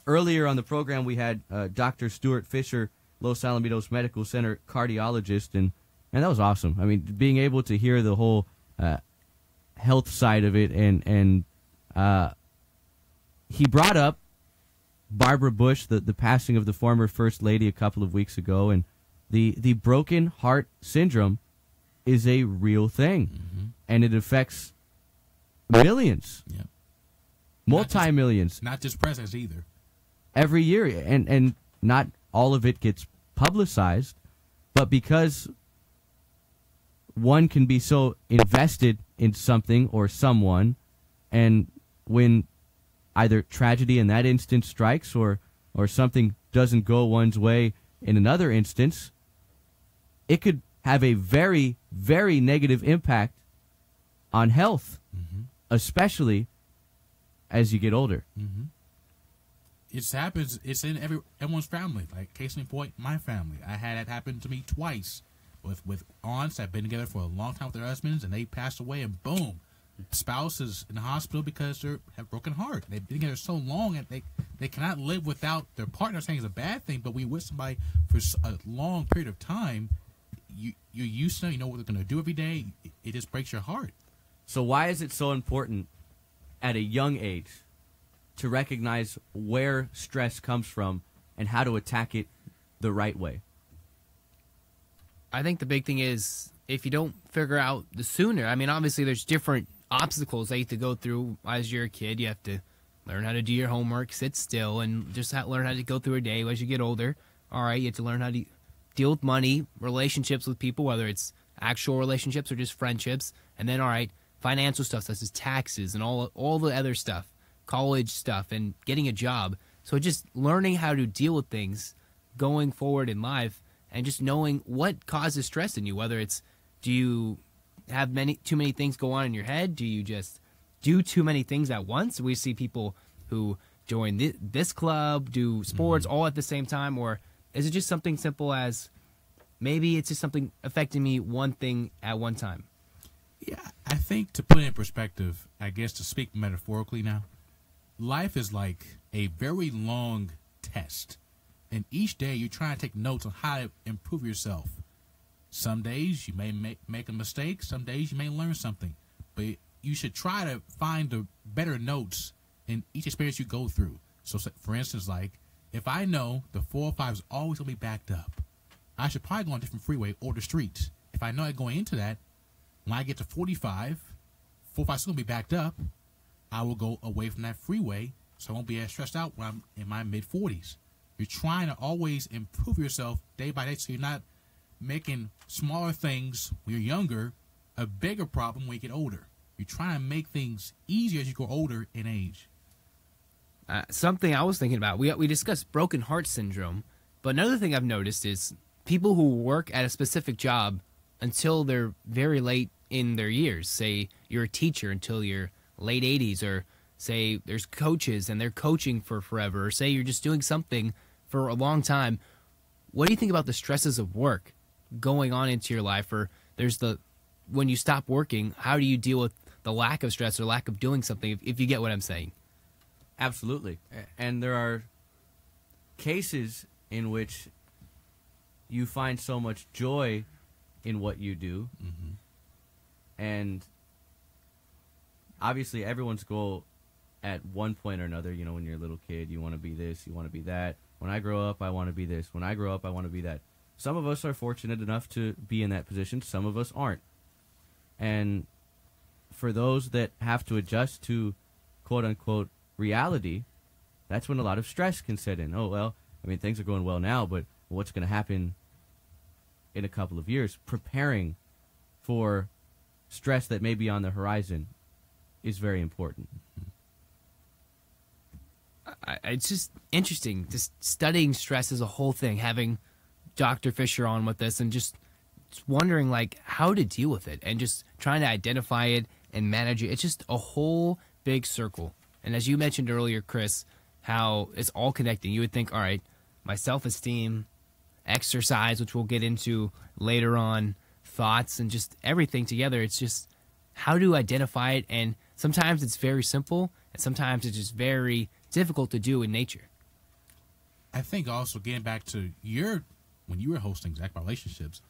Earlier on the program, we had Dr. Stuart Fischer, Los Alamitos Medical Center cardiologist, and that was awesome. I mean, being able to hear the whole health side of it, and he brought up Barbara Bush, the passing of the former First Lady a couple of weeks ago, and the broken heart syndrome is a real thing, and it affects millions, multi-millions, not just presidents either, every year, and not all of it gets publicized, but because one can be so invested in something or someone, and when either tragedy in that instance strikes or something doesn't go one's way in another instance, it could have a very, very negative impact on health, especially as you get older. It happens. It's in everyone's family. Like, case in point, my family. I had it happen to me twice with aunts that have been together for a long time with their husbands, and they passed away, and boom, spouse is in the hospital because they have broken heart. They've been together so long that they cannot live without their partner. Saying it's a bad thing, but when you're with somebody for a long period of time, you're used to them. You know what they're going to do every day. It just breaks your heart. So why is it so important at a young age to recognize where stress comes from and how to attack it the right way? I think the big thing is if you don't figure out the sooner, I mean, obviously there's different obstacles that you have to go through as you're a kid. You have to learn how to do your homework, sit still, and just learn how to go through a day as you get older. All right, you have to learn how to deal with money, relationships with people, whether it's actual relationships or just friendships. And then, all right, financial stuff such as taxes and all the other stuff, college stuff, and getting a job. So just learning how to deal with things going forward in life, and just knowing what causes stress in you, whether it's, do you have too many things go on in your head? Do you just do too many things at once? We see people who join this club, do sports all at the same time, or is it just something simple as maybe it's just something affecting me one thing at one time? Yeah, I think to put it in perspective, I guess to speak metaphorically now, life is like a very long test. And each day you're trying to take notes on how to improve yourself. Some days you may make a mistake. Some days you may learn something. But you should try to find the better notes in each experience you go through. So, for instance, like, if I know the 405 is always going to be backed up, I should probably go on a different freeway or the streets. If I know I'm going into that, when I get to 45 is going to be backed up, I will go away from that freeway so I won't be as stressed out when I'm in my mid-40s. You're trying to always improve yourself day by day so you're not making smaller things when you're younger a bigger problem when you get older. You're trying to make things easier as you go older in age. Something I was thinking about, we discussed broken heart syndrome, but another thing I've noticed is people who work at a specific job until they're very late in their years. Say you're a teacher until your late 80s, or say there's coaches and they're coaching for forever, or say you're just doing something for a long time. What do you think about the stresses of work going on into your life? Or when you stop working, how do you deal with the lack of stress or lack of doing something, if you get what I'm saying? Absolutely. And there are cases in which you find so much joy in what you do. And obviously everyone's goal at one point or another, when you're a little kid, you want to be this, you want to be that. When I grow up, I want to be this. When I grow up, I want to be that. Some of us are fortunate enough to be in that position. Some of us aren't. And for those that have to adjust to quote-unquote reality, that's when a lot of stress can set in. Oh, well, things are going well now, but what's going to happen in a couple of years? Preparing for stress that may be on the horizon is very important. It's just interesting, just studying stress as a whole thing, having Dr. Fischer on with us, and just wondering how to deal with it and just trying to identify it and manage it. It's just a whole big circle. And as you mentioned earlier, Chris, how it's all connecting. You would think, all right, my self-esteem, exercise, which we'll get into later on, thoughts, and just everything together. It's just how to identify it. And sometimes it's very simple, and sometimes it's just very difficult to do in nature. I think also, getting back to when you were hosting Zach about relationships,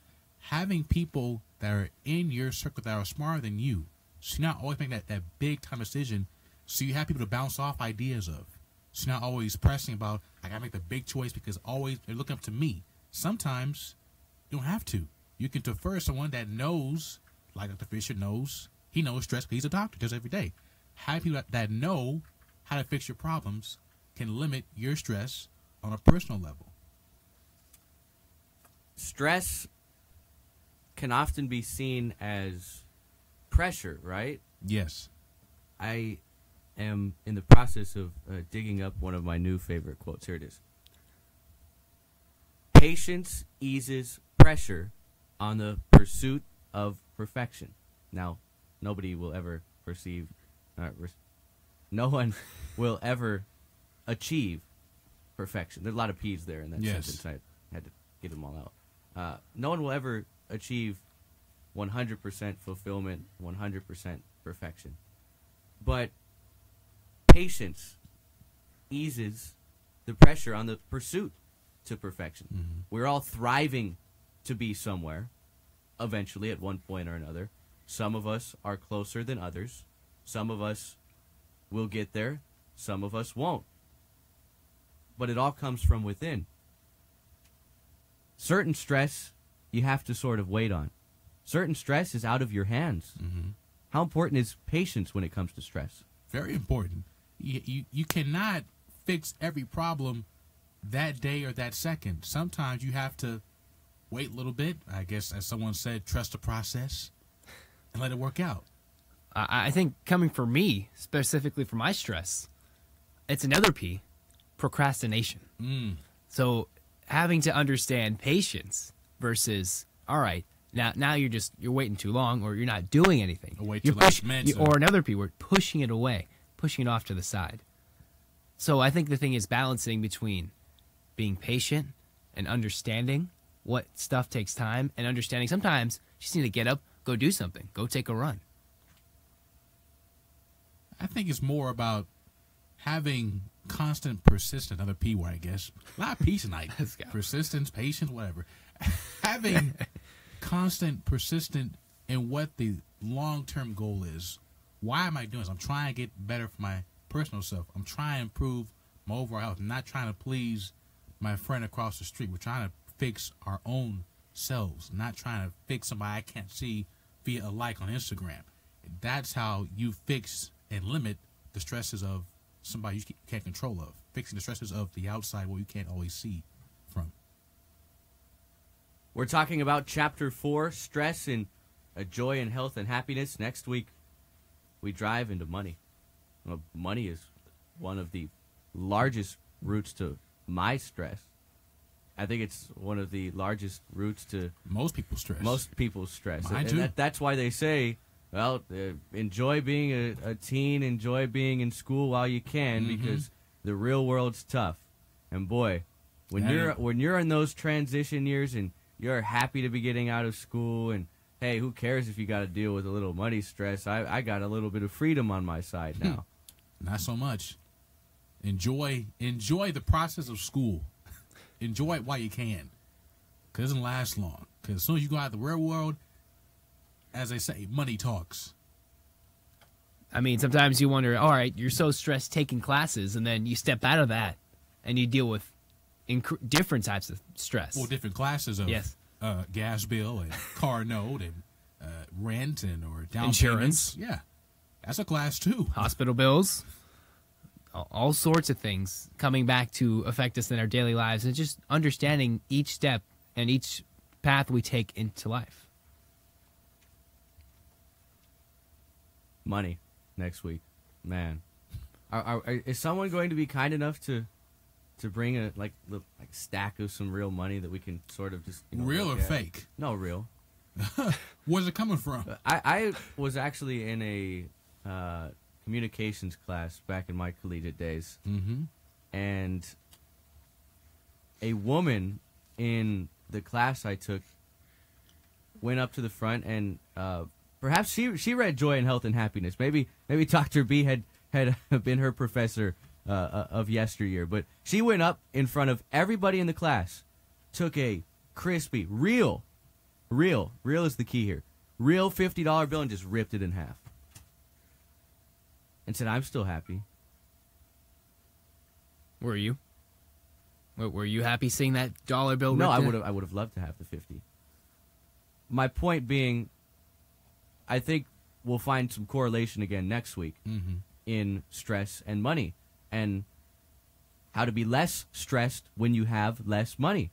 having people that are in your circle that are smarter than you, so you're not always making that big time decision, so you have people to bounce off ideas of. So not always pressing about, I got to make the big choice because always they're looking up to me. Sometimes you don't have to. You can defer to someone that knows, like Dr. Fischer knows. He knows stress because he's a doctor, does it every day. Having people that know how to fix your problems can limit your stress on a personal level. Stress can often be seen as pressure, right? Yes. I am in the process of digging up one of my new favorite quotes. Here it is. Patience eases pressure on the pursuit of perfection. Now, nobody will ever perceive, no one will ever achieve perfection. There's a lot of P's there in that sentence. I had to get them all out. No one will ever achieve 100% fulfillment, 100% perfection. But patience eases the pressure on the pursuit to perfection. Mm-hmm. We're all thriving to be somewhere eventually at one point or another. Some of us are closer than others. Some of us will get there. Some of us won't. But it all comes from within. Certain stress you have to sort of wait on. Certain stress is out of your hands. Mm-hmm. How important is patience when it comes to stress? Very important. You cannot fix every problem that day or that second. Sometimes you have to wait a little bit. I guess, as someone said, trust the process and let it work out. I think coming for me, specifically for my stress, it's another P, procrastination. So having to understand patience versus, all right, now you're waiting too long, or you're not doing anything. Or another P, we're pushing it away, pushing it off to the side. So I think the thing is balancing between being patient and understanding what stuff takes time, and understanding sometimes you just need to get up, go do something, go take a run. I think it's more about having constant persistence, another P word, I guess. A lot of P's tonight. Persistence, patience, whatever. Having constant persistent in what the long-term goal is. Why am I doing this? I'm trying to get better for my personal self. I'm trying to improve my overall health. I'm not trying to please my friend across the street. We're trying to fix our own selves, not trying to fix somebody I can't see via a like on Instagram. That's how you fix and limit the stresses of somebody you can't control of. Fixing the stresses of the outside where you can't always see from. We're talking about Chapter 4, Stress and Joy and Health and Happiness. Next week, we drive into money. Well, money is one of the largest roots to my stress. I think it's one of the largest roots to most people's stress. Mine too. That's why they say, well, enjoy being a teen, enjoy being in school while you can, because the real world's tough. And boy, when you're in those transition years and you're happy to be getting out of school, and hey, who cares if you got to deal with a little money stress? I got a little bit of freedom on my side now. Not so much. Enjoy the process of school. Enjoy it while you can, because it doesn't last long. Because as soon as you go out in the real world, as they say, money talks. I mean, sometimes you wonder, all right, you're so stressed taking classes, and then you step out of that, and you deal with different types of stress. Well, different classes of gas bill and car note and rent and or down insurance. Payments. Yeah, that's a class too. Hospital bills. All sorts of things coming back to affect us in our daily lives, and just understanding each step and each path we take into life. Money next week, man. Is someone going to be kind enough to bring a stack of some real money that we can sort of just real or fake? No, real. Where's it coming from? I was actually in a communications class back in my collegiate days, and a woman in the class I took went up to the front, and perhaps she read Joy and Health and Happiness. Maybe Dr. B had been her professor of yesteryear, but she went up in front of everybody in the class, took a crispy, real is the key here, real $50 bill, and just ripped it in half. And said, I'm still happy. Were you? Were you happy seeing that dollar bill? No, ripped in? I would have loved to have the 50. My point being, I think we'll find some correlation again next week in stress and money, and how to be less stressed when you have less money,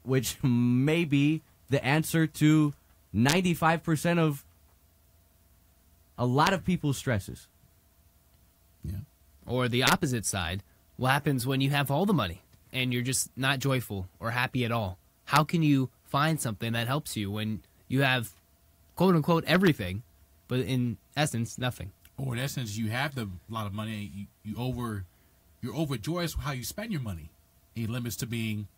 which may be the answer to 95% of a lot of people's stresses. Yeah. Or the opposite side, what happens when you have all the money and you're just not joyful or happy at all? How can you find something that helps you when you have, quote unquote, everything, but in essence, nothing? Or in essence, you have a lot of money, you're overjoyed with how you spend your money. And it limits to being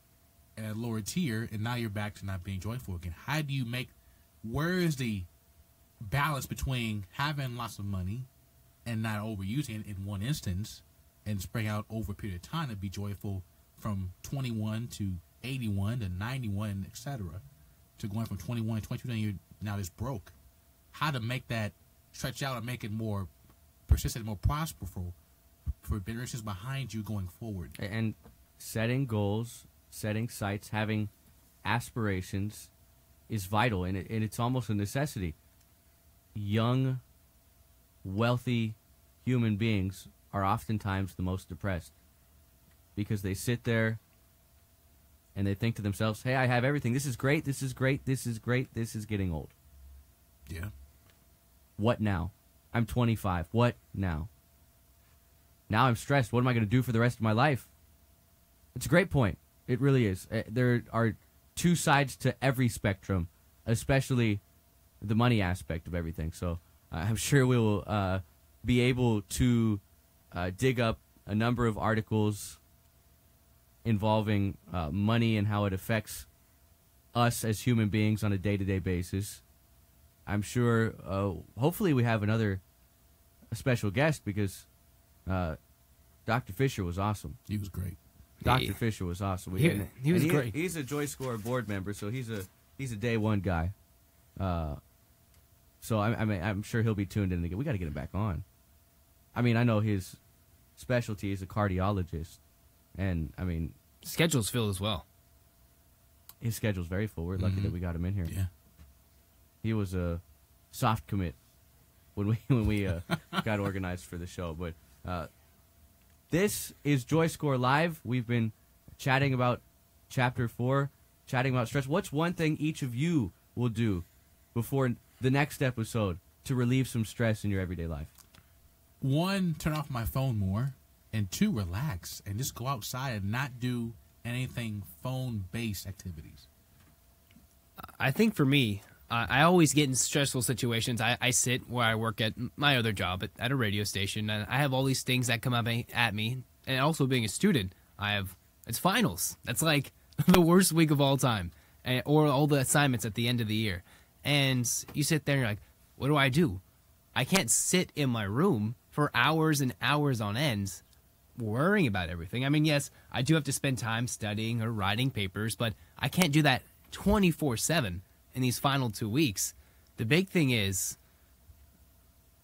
at a lower tier, and now you're back to not being joyful again. How do you where is the balance between having lots of money and not overusing it in one instance and spreading out over a period of time to be joyful from 21 to 81 to 91, etc., to going from 21 to 22, and you're now just broke? How to make that stretch out and make it more persistent, more prosperous for generations behind you going forward? And setting goals, setting sights, having aspirations is vital, and it's almost a necessity. Young, wealthy human beings are oftentimes the most depressed because they sit there and they think to themselves, hey, I have everything. This is great. This is great. This is great. This is getting old. Yeah. What now? I'm 25. What now? Now I'm stressed. What am I going to do for the rest of my life? It's a great point. It really is. There are two sides to every spectrum, especially the money aspect of everything. So I'm sure we will be able to dig up a number of articles involving money and how it affects us as human beings on a day-to-day basis. I'm sure, hopefully we have another special guest because Dr. Fischer was awesome. He was great. Dr. Fischer was awesome. He was great. He's a JoyScore board member, so he's a day one guy. So I'm sure he'll be tuned in again. We got to get him back on. I mean, I know his specialty is a cardiologist, and I mean, schedule's filled as well. His schedule's very full. We're lucky that we got him in here. Yeah. He was a soft commit when we got organized for the show. But this is JoyScore Live. We've been chatting about Chapter 4, chatting about stress. What's one thing each of you will do before the next episode to relieve some stress in your everyday life? 1, turn off my phone more, and 2, relax and just go outside and not do anything phone-based activities. I think for me, I always get in stressful situations. I sit where I work at my other job at a radio station, and I have all these things that come up at me. And also being a student, it's finals. That's like the worst week of all time, or all the assignments at the end of the year. And you sit there and you're like, what do? I can't sit in my room for hours and hours on end worrying about everything. I mean, yes, I do have to spend time studying or writing papers, but I can't do that 24/7 in these final 2 weeks. The big thing is,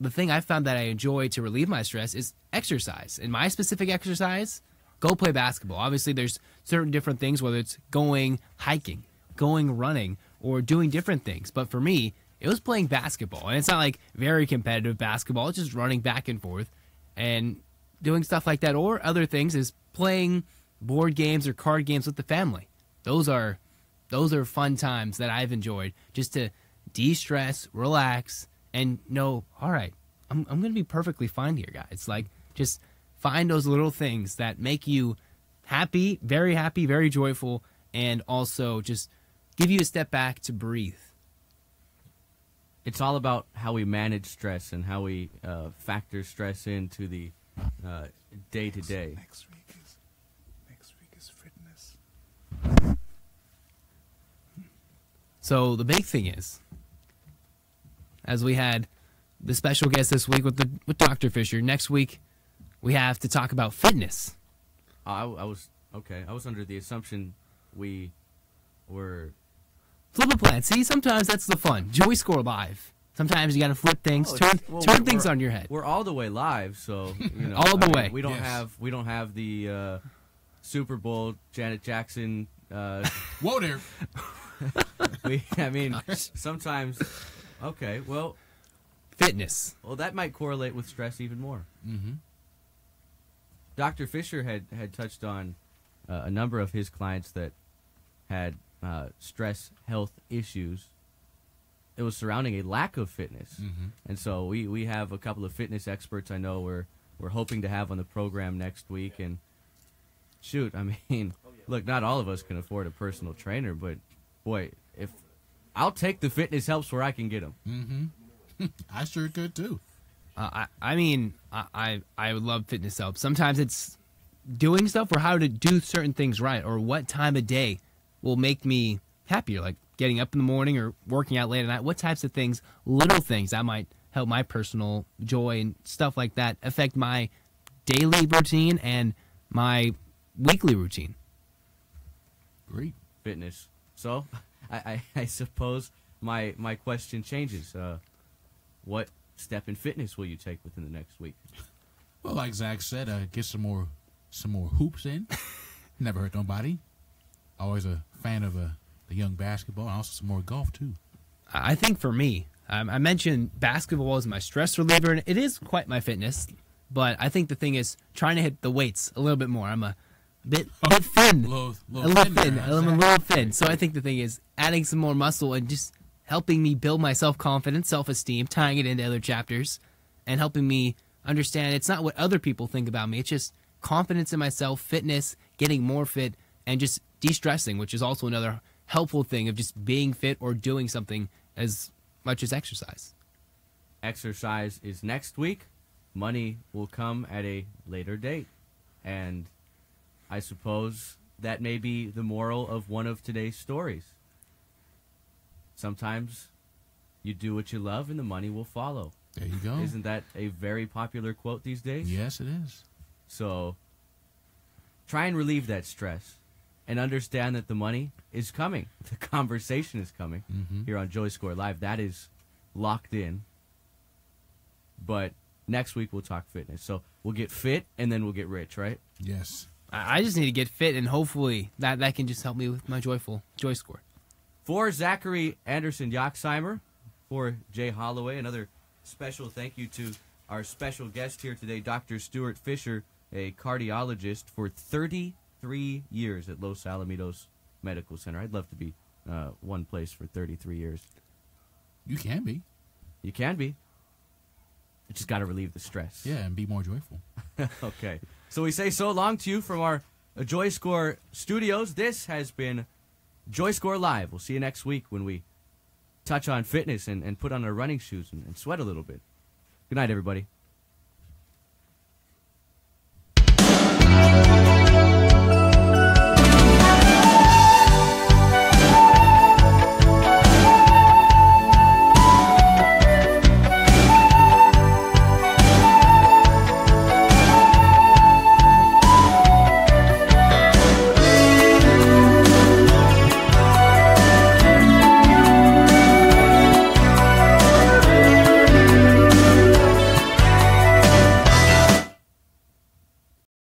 the thing I found that I enjoy to relieve my stress is exercise. And my specific exercise, go play basketball. Obviously, there's certain different things, whether it's going hiking, going running, or doing different things. But for me, it was playing basketball. And it's not like very competitive basketball. It's just running back and forth and doing stuff like that. Or other things is playing board games or card games with the family. Those are fun times that I've enjoyed, just to de-stress, relax, and know, all right, I'm going to be perfectly fine here, guys. Like, just find those little things that make you happy, very joyful, and also just give you a step back to breathe. It's all about how we manage stress and how we factor stress into the day-to-day. Next week is fitness. So the big thing is, as we had the special guest this week with Dr. Fischer, next week we have to talk about fitness. I was under the assumption we were. Flip a plan. See, sometimes that's the fun. JoyScore Live. Sometimes you got to flip things, Oh, turn well, turn things on your head. We're all the way live, so you know, All the I mean, way. We don't Yes. have the Super Bowl Janet Jackson. Whoa there. I mean, sometimes. Okay, well, Fitness. that might correlate with stress even more. Mm-hmm. Dr. Fisher had touched on a number of his clients that had stress health issues. It was surrounding a lack of fitness. Mm-hmm. And so we have a couple of fitness experts I know we're hoping to have on the program next week. And shoot, I mean, look, not all of us can afford a personal trainer, but boy, if I'll take the fitness helps where I can get them. Mm-hmm. I sure could too. I mean, I would love fitness help. Sometimes it's doing stuff or how to do certain things right or what time of day will make me happier, like getting up in the morning or working out late at night. What types of things, little things that might help my personal joy and stuff like that affect my daily routine and my weekly routine. Great. Fitness. So I suppose my question changes. What step in fitness will you take within the next week? Well, like Zach said, get some more hoops in. Never hurt nobody. Always a fan of the young basketball, and also some more golf too. I think for me, I mentioned basketball is my stress reliever, and it is quite my fitness. But I think the thing is trying to hit the weights a little bit more. I'm a bit thin, little thin. I'm a little thin. So I think the thing is adding some more muscle and just helping me build my self-confidence, self-esteem, tying it into other chapters, and helping me understand it's not what other people think about me. It's just confidence in myself, fitness, getting more fit, and just de-stressing, which is also another helpful thing of just being fit or doing something as much as exercise. Exercise is next week. Money will come at a later date. And I suppose that may be the moral of one of today's stories. Sometimes you do what you love and the money will follow. There you go. Isn't that a very popular quote these days? Yes, it is. So try and relieve that stress and understand that the money is coming. The conversation is coming here on JoyScore Live. That is locked in. But next week we'll talk fitness. So we'll get fit and then we'll get rich, right? Yes. I just need to get fit, and hopefully that can just help me with my joy score. For Zachary Anderson Yoxheimer, for Jay Holloway, another special thank you to our special guest here today, Dr. Stuart Fischer, a cardiologist for 33 years at Los Alamitos Medical Center. I'd love to be one place for 33 years. You can be. You can be. You just got to relieve the stress. Yeah, and be more joyful. Okay. So we say so long to you from our JoyScore studios. This has been JoyScore Live. We'll see you next week when we touch on fitness and put on our running shoes and sweat a little bit. Good night, everybody.